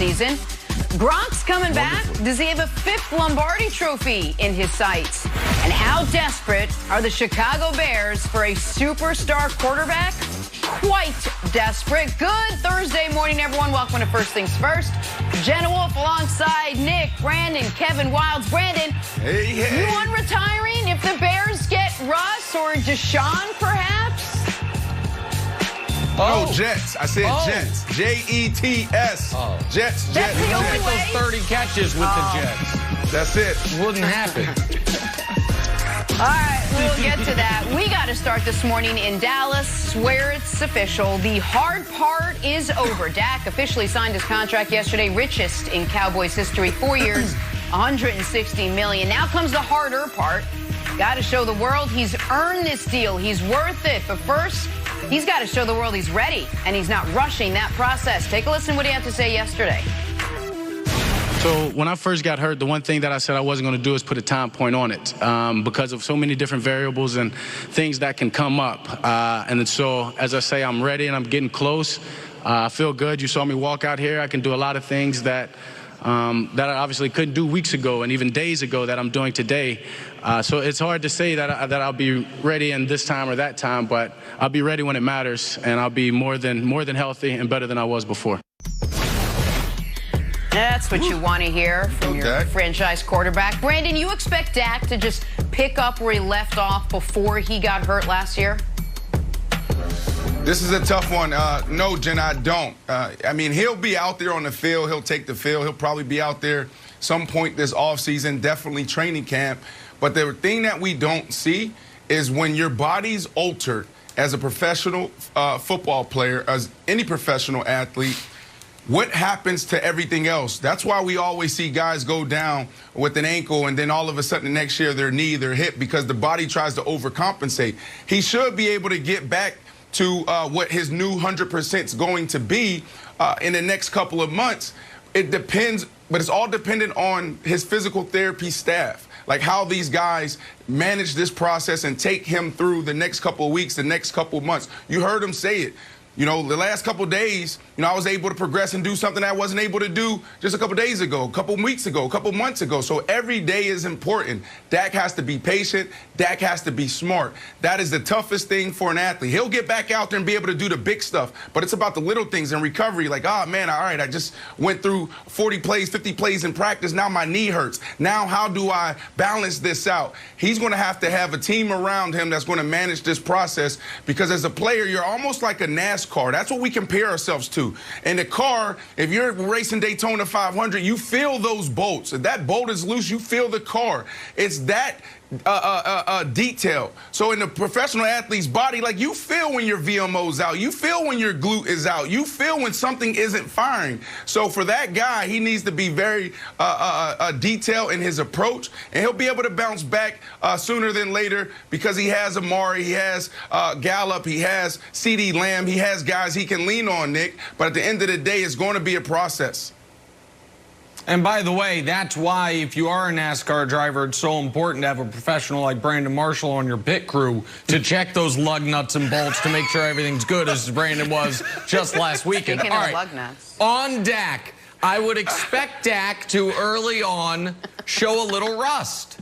season. Gronk's coming back. Does he have a 5th Lombardi trophy in his sights? And how desperate are the Chicago Bears for a superstar quarterback? Quite desperate. Good Thursday morning, everyone. Welcome to First Things First. Jenna Wolf alongside Nick, Brandon, Kevin Wilds. Brandon, hey. You on retiring if the Bears get Russ or Deshaun, perhaps? Oh, Jets. I said Jets. J-E-T-S. Oh. Jets. That's the only way. Those 30 catches with the Jets. That's it. Wouldn't happen. All right, we'll get to that. We got to start this morning in Dallas. Swear it's official. The hard part is over. Dak officially signed his contract yesterday, richest in Cowboys history, 4 years, $160 million. Now comes the harder part. Got to show the world he's earned this deal. He's worth it. But first, he's got to show the world he's ready, and he's not rushing that process. Take a listen to what he had to say yesterday. So when I first got hurt, the one thing that I said I wasn't going to do is put a time point on it because of so many different variables and things that can come up. And so, as I say, I'm ready and I'm getting close. I feel good. You saw me walk out here. I can do a lot of things that I obviously couldn't do weeks ago and even days ago that I'm doing today. So it's hard to say that I'll be ready in this time or that time, but I'll be ready when it matters, and I'll be more than healthy and better than I was before. That's what you want to hear from your franchise quarterback. Brandon, you expect Dak to just pick up where he left off before he got hurt last year? This is a tough one. No, Jen, I don't. I mean, he'll be out there on the field. He'll take the field. He'll probably be out there some point this offseason, definitely training camp. But the thing that we don't see is when your body's altered as a professional football player, as any professional athlete, what happens to everything else? That's why we always see guys go down with an ankle and then all of a sudden the next year their knee, their hip, because the body tries to overcompensate. He should be able to get back to what his new 100% is going to be in the next couple of months. It depends, but it's all dependent on his physical therapy staff, like how these guys manage this process and take him through the next couple of weeks, the next couple of months. You heard him say it. You know, the last couple of days, I was able to progress and do something I wasn't able to do just a couple of days ago, a couple of weeks ago, a couple of months ago. So every day is important. Dak has to be patient. Dak has to be smart. That is the toughest thing for an athlete. He'll get back out there and be able to do the big stuff, but it's about the little things in recovery. Like, oh, man, all right, I just went through 40 plays, 50 plays in practice. Now my knee hurts. Now how do I balance this out? He's going to have a team around him that's going to manage this process, because as a player, you're almost like a NASCAR. That's what we compare ourselves to. In the car, if you're racing Daytona 500, you feel those bolts. If that bolt is loose, you feel the car. It's that detail. So in the professional athlete's body, like, you feel when your VMO's out. You feel when your glute is out. You feel when something isn't firing. So for that guy, he needs to be very detailed in his approach, and he'll be able to bounce back sooner than later because he has Amari, he has Gallup, he has CeeDee Lamb, he has guys he can lean on, Nick. But at the end of the day, it's going to be a process. And by the way, that's why if you are a NASCAR driver, it's so important to have a professional like Brandon Marshall on your pit crew to check those lug nuts and bolts to make sure everything's good, as Brandon was just last weekend. Speaking of lug nuts. On Dak, I would expect Dak to early on show a little rust.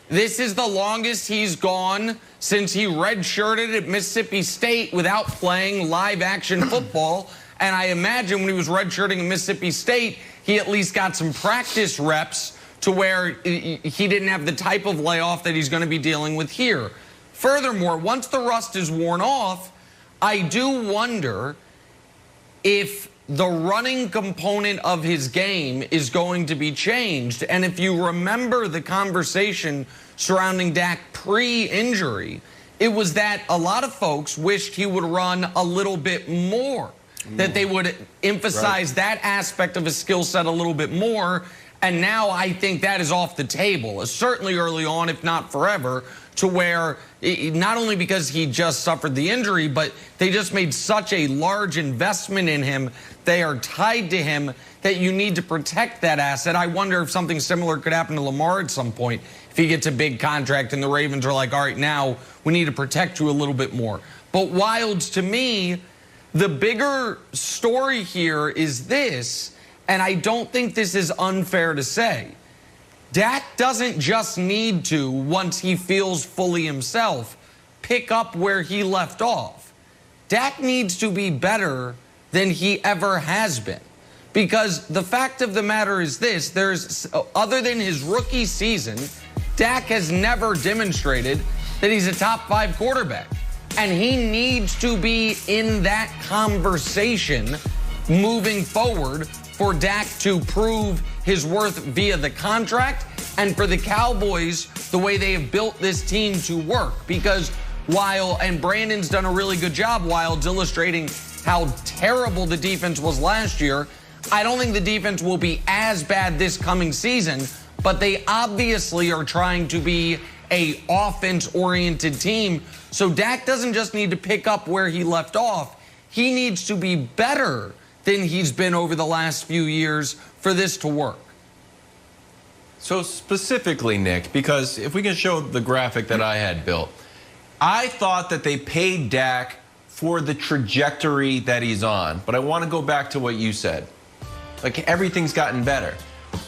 This is the longest he's gone since he redshirted at Mississippi State without playing live action football. And I imagine when he was redshirting at Mississippi State, he at least got some practice reps to where he didn't have the type of layoff that he's going to be dealing with here. Furthermore, once the rust is worn off, I do wonder if the running component of his game is going to be changed. And if you remember the conversation surrounding Dak pre-injury, it was that a lot of folks wished he would run a little bit more, that they would emphasize that aspect of his skill set a little bit more. And now I think that is off the table, certainly early on, if not forever, to where not only because he just suffered the injury, but they just made such a large investment in him. They are tied to him that you need to protect that asset. I wonder if something similar could happen to Lamar at some point. If he gets a big contract and the Ravens are like, all right, now we need to protect you a little bit more. But Wilds, to me, the bigger story here is this, and I don't think this is unfair to say, Dak doesn't just need to, once he feels fully himself, pick up where he left off. Dak needs to be better than he ever has been. Because the fact of the matter is this, other than his rookie season, Dak has never demonstrated that he's a top 5 quarterback. And he needs to be in that conversation moving forward for Dak to prove his worth via the contract and for the Cowboys, the way they have built this team to work. Because and Brandon's done a really good job while illustrating how terrible the defense was last year, I don't think the defense will be as bad this coming season, but they obviously are trying to be a offense-oriented team. So Dak doesn't just need to pick up where he left off. He needs to be better than he's been over the last few years for this to work. So specifically, Nick, because if we can show the graphic that I had built, I thought that they paid Dak for the trajectory that he's on. But I want to go back to what you said. Like, everything's gotten better.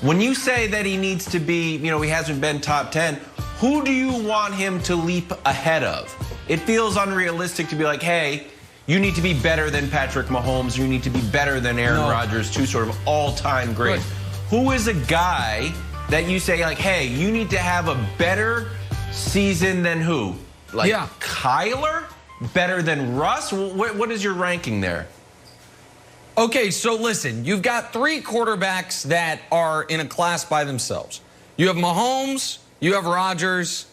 When you say that he needs to be, he hasn't been top 10, who do you want him to leap ahead of? It feels unrealistic to be like, hey, you need to be better than Patrick Mahomes. You need to be better than Aaron Rodgers, 2 sort of all-time greats. Who is a guy that you say, like, hey, you need to have a better season than who? Like Kyler? Better than Russ? What is your ranking there? Okay, so listen, you've got 3 quarterbacks that are in a class by themselves. You have Mahomes, you have Rodgers,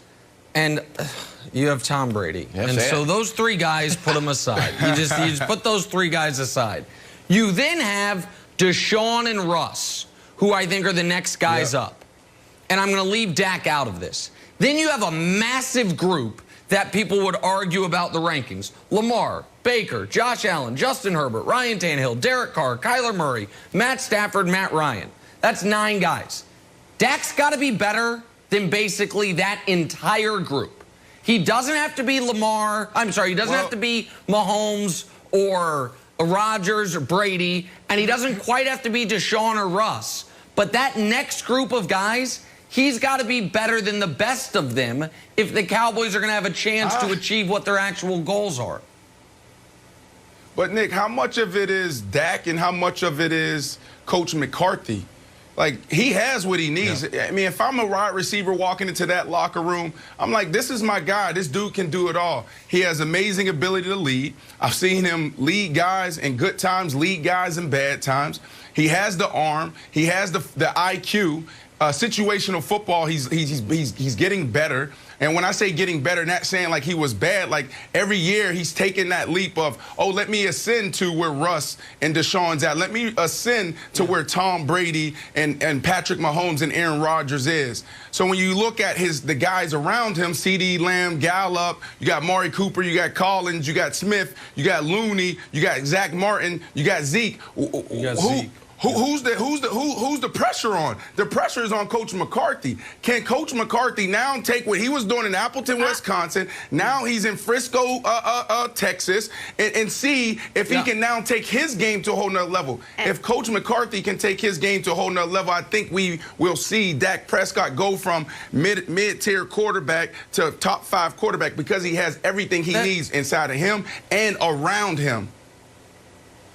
and you have Tom Brady. And so those 3 guys, put them aside. You just put those 3 guys aside. You then have Deshaun and Russ, who I think are the next guys up. And I'm going to leave Dak out of this. Then you have a massive group that people would argue about the rankings. Lamar, Baker, Josh Allen, Justin Herbert, Ryan Tannehill, Derek Carr, Kyler Murray, Matt Stafford, Matt Ryan. That's 9 guys. Dak's got to be better than basically that entire group. He doesn't have to be Lamar. I'm sorry, he doesn't have to be Mahomes or Rodgers or Brady, and he doesn't quite have to be Deshaun or Russ. But that next group of guys, he's got to be better than the best of them if the Cowboys are going to have a chance to achieve what their actual goals are. But, Nick, how much of it is Dak and how much of it is Coach McCarthy? Like, he has what he needs. I mean, if I'm a wide receiver walking into that locker room, I'm like, this is my guy. This dude can do it all. He has amazing ability to lead. I've seen him lead guys in good times, lead guys in bad times. He has the arm. He has the IQ. Situational football, he's getting better. And when I say getting better, not saying like he was bad, like every year he's taking that leap of, oh, let me ascend to where Russ and Deshaun's at. Let me ascend to where Tom Brady and Patrick Mahomes and Aaron Rodgers is. So when you look at the guys around him, CeeDee Lamb, Gallup, you got Mari Cooper, you got Collins, you got Smith, you got Looney, you got Zach Martin, you got Zeke. Zeke. Who's the pressure on? The pressure is on Coach McCarthy. Can Coach McCarthy now take what he was doing in Appleton, Wisconsin, now he's in Frisco, Texas, and see if he can now take his game to a whole nother level? If Coach McCarthy can take his game to a whole nother level, I think we will see Dak Prescott go from mid-tier quarterback to top 5 quarterback because he has everything he needs inside of him and around him.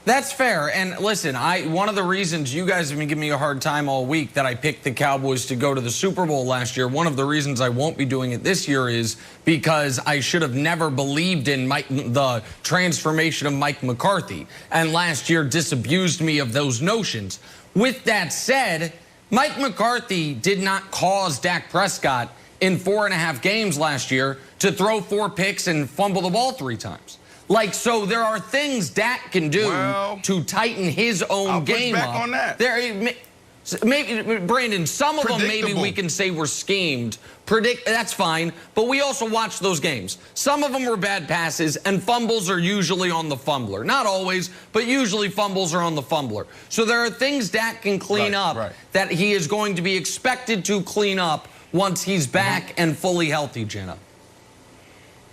That's fair. And listen, one of the reasons you guys have been giving me a hard time all week that I picked the Cowboys to go to the Super Bowl last year, one of the reasons I won't be doing it this year is because I should have never believed in the transformation of Mike McCarthy. And last year disabused me of those notions. With that said, Mike McCarthy did not cause Dak Prescott in 4.5 games last year to throw 4 picks and fumble the ball 3 times. Like, so there are things Dak can do to tighten his own game up. On that. Maybe, Brandon, some of them maybe we can say were schemed. That's fine, but we also watch those games. Some of them were bad passes, and fumbles are usually on the fumbler. Not always, but usually fumbles are on the fumbler. So there are things Dak can clean up that he is going to be expected to clean up once he's back and fully healthy, Jenna.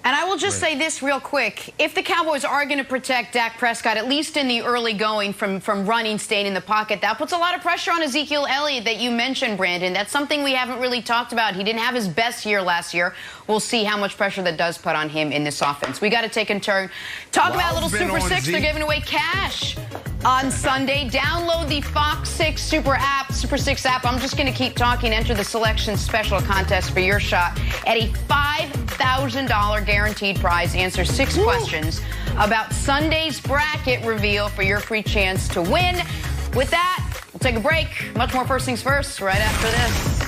And I will just say this real quick. If the Cowboys are going to protect Dak Prescott, at least in the early going from running, staying in the pocket, that puts a lot of pressure on Ezekiel Elliott that you mentioned, Brandon. That's something we haven't really talked about. He didn't have his best year last year. We'll see how much pressure that does put on him in this offense. We got to take a turn. Talk about a little Super 6. They're giving away cash on Sunday. Download the Fox 6 Super 6 app. I'm just going to keep talking. Enter the selection special contest for your shot at a $5,000 guaranteed prize. Answer 6 questions about Sunday's bracket reveal for your free chance to win. With that, we'll take a break. Much more First Things First right after this.